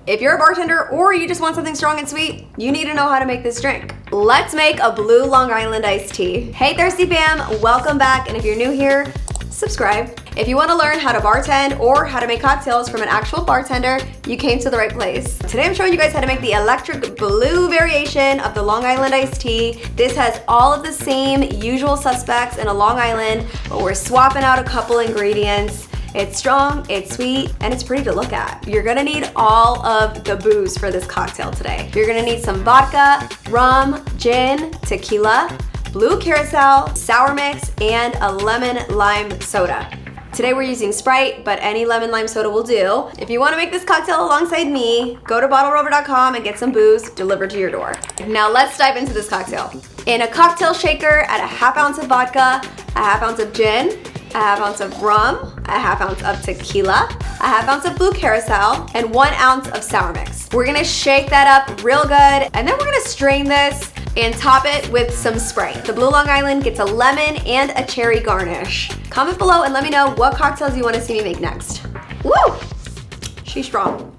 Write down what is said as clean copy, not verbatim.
If you're a bartender or you just want something strong and sweet, you need to know how to make this drink. Let's make a blue Long Island iced tea. Hey Thirsty fam, welcome back, and if you're new here, subscribe. If you want to learn how to bartend or how to make cocktails from an actual bartender, you came to the right place. Today I'm showing you guys how to make the electric blue variation of the Long Island iced tea. This has all of the same usual suspects in a Long Island, but we're swapping out a couple ingredients. It's strong, it's sweet, and it's pretty to look at. You're gonna need all of the booze for this cocktail today. You're gonna need some vodka, rum, gin, tequila, blue curacao, sour mix, and a lemon lime soda. Today we're using Sprite, but any lemon lime soda will do. If you wanna make this cocktail alongside me, go to bottlerover.com and get some booze delivered to your door. Now let's dive into this cocktail. In a cocktail shaker, add a half ounce of vodka, a half ounce of gin, a half ounce of rum, a half ounce of tequila, a half ounce of blue curacao, and 1 ounce of sour mix. We're gonna shake that up real good, and then we're gonna strain this and top it with some Sprite. The Blue Long Island gets a lemon and a cherry garnish. Comment below and let me know what cocktails you wanna see me make next. Woo! She's strong.